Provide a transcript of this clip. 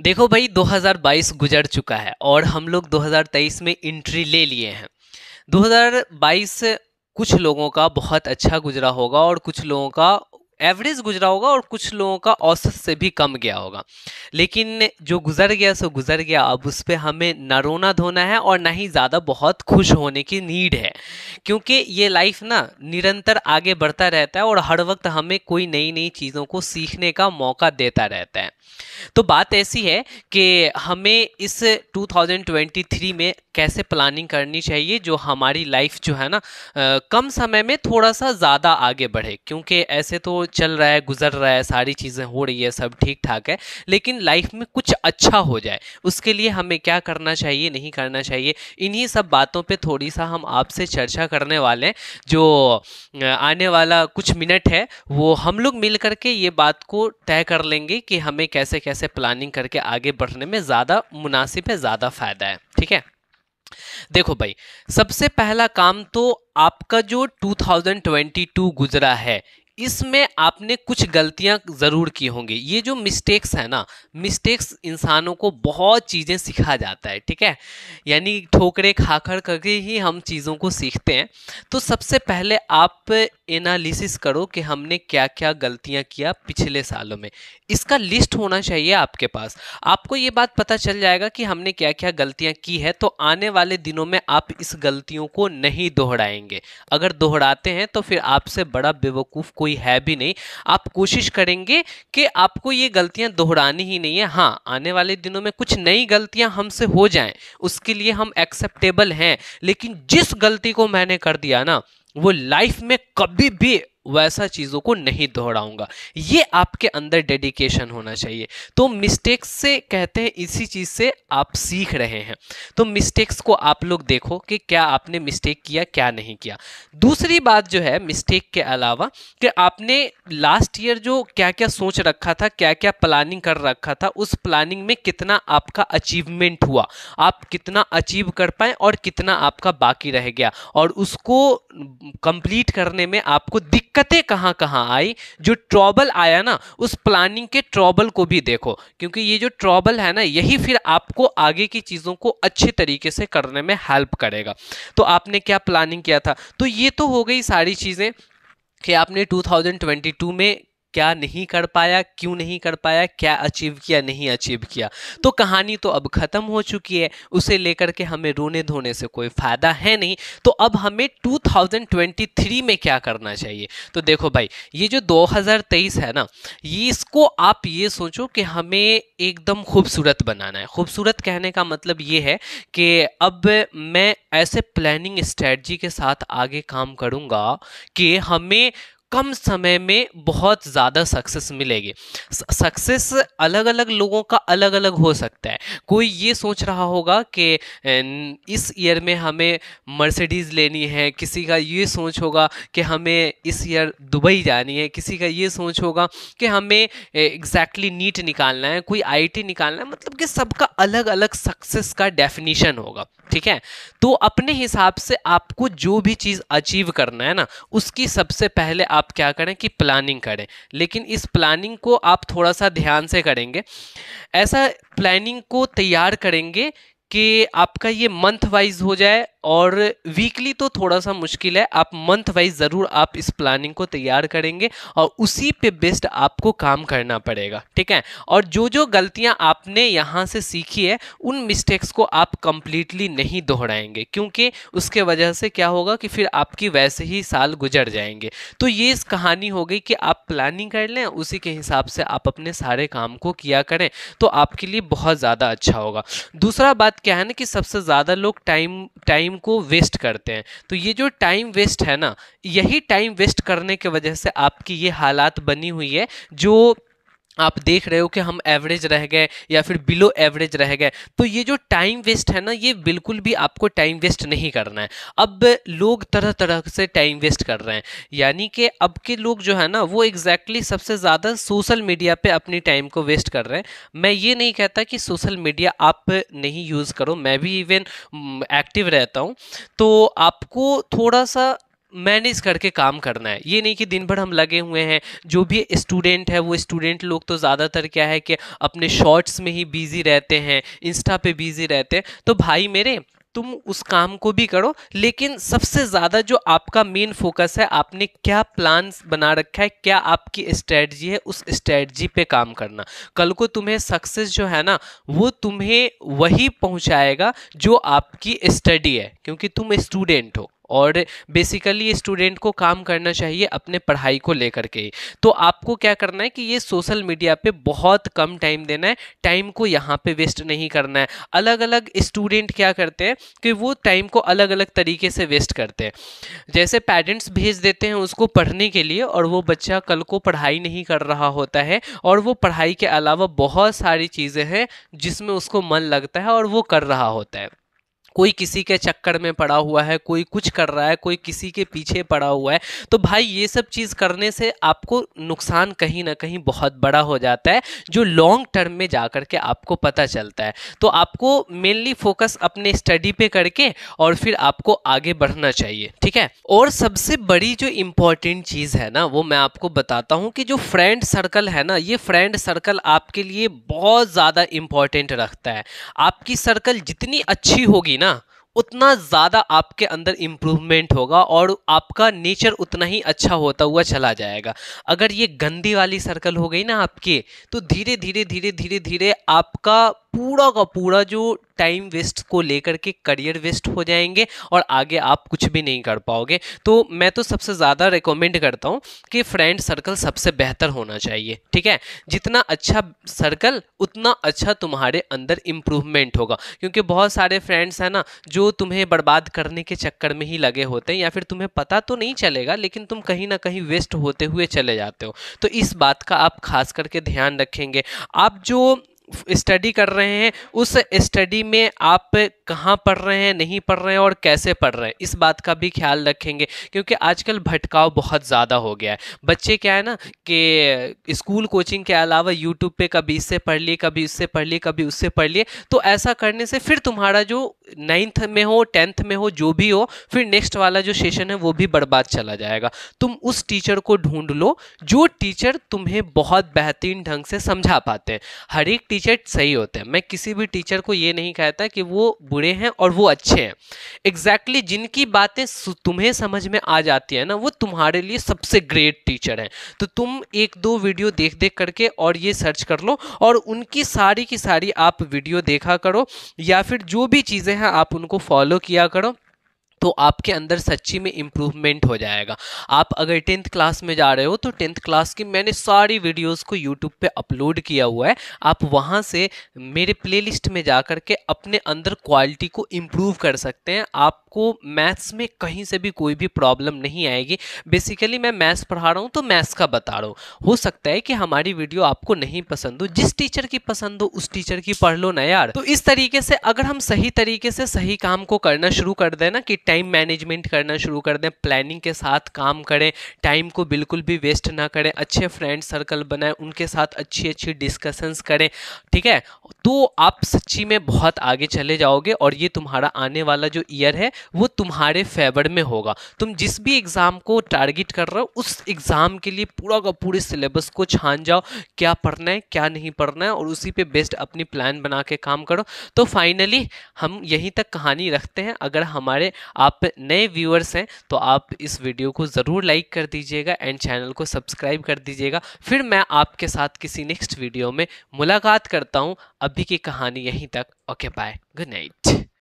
देखो भाई, 2022 गुजर चुका है और हम लोग 2023 में एंट्री ले लिए हैं। 2022 कुछ लोगों का बहुत अच्छा गुजरा होगा और कुछ लोगों का एवरेज गुजरा होगा और कुछ लोगों का औसत से भी कम गया होगा। लेकिन जो गुजर गया सो गुजर गया। अब उस पे हमें ना रोना धोना है और ना ही ज़्यादा बहुत खुश होने की नीड है, क्योंकि ये लाइफ ना निरंतर आगे बढ़ता रहता है और हर वक्त हमें कोई नई नई चीज़ों को सीखने का मौका देता रहता है। तो बात ऐसी है कि हमें इस 2023 में कैसे प्लानिंग करनी चाहिए जो हमारी लाइफ जो है ना कम समय में थोड़ा सा ज़्यादा आगे बढ़े। क्योंकि ऐसे तो चल रहा है, गुजर रहा है, सारी चीज़ें हो रही है, सब ठीक ठाक है, लेकिन लाइफ में कुछ अच्छा हो जाए उसके लिए हमें क्या करना चाहिए, नहीं करना चाहिए, इन्हीं सब बातों पे थोड़ी सा हम आपसे चर्चा करने वाले हैं। जो आने वाला कुछ मिनट है वो हम लोग मिल करके ये बात को तय कर लेंगे कि हमें कैसे कैसे प्लानिंग करके आगे बढ़ने में ज़्यादा मुनासिब है, ज़्यादा फायदा है। ठीक है, देखो भाई, सबसे पहला काम तो आपका जो 2022 गुजरा है इसमें आपने कुछ गलतियां जरूर की होंगी। ये जो मिस्टेक्स है ना, मिस्टेक्स इंसानों को बहुत चीज़ें सिखा जाता है। ठीक है, यानी ठोकरे खाकर करके ही हम चीज़ों को सीखते हैं। तो सबसे पहले आप एनालिसिस करो कि हमने क्या क्या गलतियां किया पिछले सालों में। इसका लिस्ट होना चाहिए आपके पास। आपको ये बात पता चल जाएगा कि हमने क्या क्या गलतियां की है, तो आने वाले दिनों में आप इस गलतियों को नहीं दोहराएंगे। अगर दोहराते हैं तो फिर आपसे बड़ा बेवकूफ़ कोई है भी नहीं। आप कोशिश करेंगे कि आपको ये गलतियां दोहरानी ही नहीं है। हाँ, आने वाले दिनों में कुछ नई गलतियां हमसे हो जाएं, उसके लिए हम एक्सेप्टेबल हैं, लेकिन जिस गलती को मैंने कर दिया ना, वो लाइफ में कभी भी वैसा चीज़ों को नहीं दोहराऊंगा। ये आपके अंदर डेडिकेशन होना चाहिए। तो मिस्टेक्स से कहते हैं, इसी चीज़ से आप सीख रहे हैं। तो मिस्टेक्स को आप लोग देखो कि क्या आपने मिस्टेक किया, क्या नहीं किया। दूसरी बात जो है मिस्टेक के अलावा, कि आपने लास्ट ईयर जो क्या क्या सोच रखा था, क्या क्या प्लानिंग कर रखा था, उस प्लानिंग में कितना आपका अचीवमेंट हुआ, आप कितना अचीव कर पाए और कितना आपका बाकी रह गया, और उसको कंप्लीट करने में आपको दिक्कतें कहाँ कहाँ आई। जो ट्रबल आया ना, उस प्लानिंग के ट्रबल को भी देखो, क्योंकि ये जो ट्रबल है ना, यही फिर आपको आगे की चीज़ों को अच्छे तरीके से करने में हेल्प करेगा। तो आपने क्या प्लानिंग किया था, तो ये तो हो गई सारी चीज़ें कि आपने 2022 में क्या नहीं कर पाया, क्यों नहीं कर पाया, क्या अचीव किया, नहीं अचीव किया। तो कहानी तो अब ख़त्म हो चुकी है, उसे लेकर के हमें रोने धोने से कोई फ़ायदा है नहीं। तो अब हमें 2023 में क्या करना चाहिए। तो देखो भाई, ये जो 2023 है ना, ये इसको आप ये सोचो कि हमें एकदम खूबसूरत बनाना है। खूबसूरत कहने का मतलब ये है कि अब मैं ऐसे प्लानिंग स्ट्रेटजी के साथ आगे काम करूँगा कि हमें कम समय में बहुत ज़्यादा सक्सेस मिलेगी। सक्सेस अलग अलग लोगों का अलग अलग हो सकता है। कोई ये सोच रहा होगा कि इस ईयर में हमें मर्सिडीज़ लेनी है, किसी का ये सोच होगा कि हमें इस ईयर दुबई जानी है, किसी का ये सोच होगा कि हमें एग्जैक्टली नीट निकालना है, कोई आईटी निकालना है। मतलब कि सबका अलग अलग सक्सेस का डेफिनीशन होगा। ठीक है, तो अपने हिसाब से आपको जो भी चीज़ अचीव करना है ना, उसकी सबसे पहले आप क्या करें कि प्लानिंग करें। लेकिन इस प्लानिंग को आप थोड़ा सा ध्यान से करेंगे। ऐसा प्लानिंग को तैयार करेंगे कि आपका ये मंथ वाइज हो जाए, और वीकली तो थोड़ा सा मुश्किल है, आप मंथ वाइज ज़रूर आप इस प्लानिंग को तैयार करेंगे और उसी पे बेस्ड आपको काम करना पड़ेगा। ठीक है, और जो जो गलतियां आपने यहाँ से सीखी है, उन मिस्टेक्स को आप कंप्लीटली नहीं दोहराएंगे, क्योंकि उसके वजह से क्या होगा कि फिर आपकी वैसे ही साल गुजर जाएंगे। तो ये इस कहानी हो गई कि आप प्लानिंग कर लें, उसी के हिसाब से आप अपने सारे काम को किया करें, तो आपके लिए बहुत ज़्यादा अच्छा होगा। दूसरा बात क्या है ना, कि सबसे ज़्यादा लोग टाइम को वेस्ट करते हैं। तो ये जो टाइम वेस्ट है ना, यही टाइम वेस्ट करने की वजह से आपकी ये हालात बनी हुई है जो आप देख रहे हो कि हम एवरेज रह गए या फिर बिलो एवरेज रह गए। तो ये जो टाइम वेस्ट है ना, ये बिल्कुल भी आपको टाइम वेस्ट नहीं करना है। अब लोग तरह तरह से टाइम वेस्ट कर रहे हैं, यानी कि अब के लोग जो है ना, वो एग्जैक्टली सबसे ज़्यादा सोशल मीडिया पे अपनी टाइम को वेस्ट कर रहे हैं। मैं ये नहीं कहता कि सोशल मीडिया आप नहीं यूज़ करो, मैं भी इवन एक्टिव रहता हूँ। तो आपको थोड़ा सा मैनेज करके काम करना है। ये नहीं कि दिन भर हम लगे हुए हैं। जो भी स्टूडेंट है वो स्टूडेंट लोग तो ज़्यादातर क्या है कि अपने शॉर्ट्स में ही बिजी रहते हैं, इंस्टा पे बिजी रहते हैं। तो भाई मेरे, तुम उस काम को भी करो, लेकिन सबसे ज़्यादा जो आपका मेन फोकस है, आपने क्या प्लान बना रखा है, क्या आपकी स्ट्रेटजी है, उस स्ट्रेटजी पे काम करना। कल को तुम्हें सक्सेस जो है ना, वो तुम्हें वही पहुंचाएगा जो आपकी स्टडी है, क्योंकि तुम स्टूडेंट हो और बेसिकली स्टूडेंट को काम करना चाहिए अपने पढ़ाई को लेकर के ही। तो आपको क्या करना है कि ये सोशल मीडिया पे बहुत कम टाइम देना है, टाइम को यहाँ पे वेस्ट नहीं करना है। अलग अलग स्टूडेंट क्या करते हैं कि वो टाइम को अलग अलग तरीके से वेस्ट करते हैं। जैसे पेरेंट्स भेज देते हैं उसको पढ़ने के लिए, और वो बच्चा कल को पढ़ाई नहीं कर रहा होता है, और वो पढ़ाई के अलावा बहुत सारी चीज़ें हैं जिसमें उसको मन लगता है और वो कर रहा होता है। कोई किसी के चक्कर में पड़ा हुआ है, कोई कुछ कर रहा है, कोई किसी के पीछे पड़ा हुआ है। तो भाई ये सब चीज़ करने से आपको नुकसान कहीं ना कहीं बहुत बड़ा हो जाता है, जो लॉन्ग टर्म में जा कर के आपको पता चलता है। तो आपको मेनली फोकस अपने स्टडी पे करके और फिर आपको आगे बढ़ना चाहिए, ठीक है। और सबसे बड़ी जो इम्पोर्टेंट चीज़ है ना, वो मैं आपको बताता हूँ कि जो फ्रेंड सर्कल है ना, ये फ्रेंड सर्कल आपके लिए बहुत ज़्यादा इम्पोर्टेंट रखता है। आपकी सर्कल जितनी अच्छी होगी ना, उतना ज़्यादा आपके अंदर इम्प्रूवमेंट होगा और आपका नेचर उतना ही अच्छा होता हुआ चला जाएगा। अगर ये गंदी वाली सर्कल हो गई ना आपकी, तो धीरे धीरे धीरे धीरे धीरे आपका पूरा का पूरा जो टाइम वेस्ट को लेकर के करियर वेस्ट हो जाएंगे और आगे आप कुछ भी नहीं कर पाओगे। तो मैं तो सबसे ज़्यादा रिकमेंड करता हूँ कि फ्रेंड सर्कल सबसे बेहतर होना चाहिए, ठीक है। जितना अच्छा सर्कल उतना अच्छा तुम्हारे अंदर इम्प्रूवमेंट होगा, क्योंकि बहुत सारे फ्रेंड्स हैं ना जो तुम्हें बर्बाद करने के चक्कर में ही लगे होते हैं, या फिर तुम्हें पता तो नहीं चलेगा लेकिन तुम कहीं ना कहीं वेस्ट होते हुए चले जाते हो। तो इस बात का आप खास करके ध्यान रखेंगे। आप जो स्टडी कर रहे हैं, उस स्टडी में आप कहाँ पढ़ रहे हैं, नहीं पढ़ रहे हैं और कैसे पढ़ रहे हैं, इस बात का भी ख्याल रखेंगे। क्योंकि आजकल भटकाव बहुत ज़्यादा हो गया है। बच्चे क्या है ना कि स्कूल कोचिंग के अलावा यूट्यूब पे कभी इससे पढ़ लिए, कभी उससे पढ़ लिए, कभी उससे पढ़ लिए। तो ऐसा करने से फिर तुम्हारा जो 9th में हो, 10th में हो, जो भी हो, फिर नेक्स्ट वाला जो सेशन है वो भी बर्बाद चला जाएगा। तुम उस टीचर को ढूंढ लो जो टीचर तुम्हें बहुत बेहतरीन ढंग से समझा पाते हैं। हर एक टीचर सही होते हैं, मैं किसी भी टीचर को ये नहीं कहता कि वो बुरे हैं और वो अच्छे हैं। एग्जैक्टली जिनकी बातें तुम्हें समझ में आ जाती है ना, वो तुम्हारे लिए सबसे ग्रेट टीचर हैं। तो तुम एक दो वीडियो देख देख करके और ये सर्च कर लो और उनकी सारी की सारी आप वीडियो देखा करो, या फिर जो भी चीज़ें हैं आप उनको फॉलो किया करो, तो आपके अंदर सच्ची में इम्प्रूवमेंट हो जाएगा। आप अगर 10th क्लास में जा रहे हो तो 10th क्लास की मैंने सारी वीडियोस को यूट्यूब पे अपलोड किया हुआ है। आप वहाँ से मेरे प्लेलिस्ट में जा कर के अपने अंदर क्वालिटी को इम्प्रूव कर सकते हैं। आपको मैथ्स में कहीं से भी कोई भी प्रॉब्लम नहीं आएगी। बेसिकली मैं मैथ्स पढ़ा रहा हूँ तो मैथ्स का बता रहा हूँ। हो सकता है कि हमारी वीडियो आपको नहीं पसंद हो, जिस टीचर की पसंद हो उस टीचर की पढ़ लो ना यार। तो इस तरीके से अगर हम सही तरीके से सही काम को करना शुरू कर दें ना, कि टाइम मैनेजमेंट करना शुरू कर दें, प्लानिंग के साथ काम करें, टाइम को बिल्कुल भी वेस्ट ना करें, अच्छे फ्रेंड सर्कल बनाएं, उनके साथ अच्छी अच्छी डिस्कशंस करें, ठीक है, तो आप सच्ची में बहुत आगे चले जाओगे और ये तुम्हारा आने वाला जो ईयर है वो तुम्हारे फेवर में होगा। तुम जिस भी एग्ज़ाम को टारगेट कर रहे हो उस एग्ज़ाम के लिए पूरा का पूरे सिलेबस को छान जाओ, क्या पढ़ना है क्या नहीं पढ़ना है, और उसी पे बेस्ट अपनी प्लान बना के काम करो। तो फाइनली हम यहीं तक कहानी रखते हैं। अगर हमारे आप नए व्यूअर्स हैं तो आप इस वीडियो को ज़रूर लाइक कर दीजिएगा एंड चैनल को सब्सक्राइब कर दीजिएगा। फिर मैं आपके साथ किसी नेक्स्ट वीडियो में मुलाकात करता हूँ। अभी की कहानी यहीं तक। Okay bye, good night.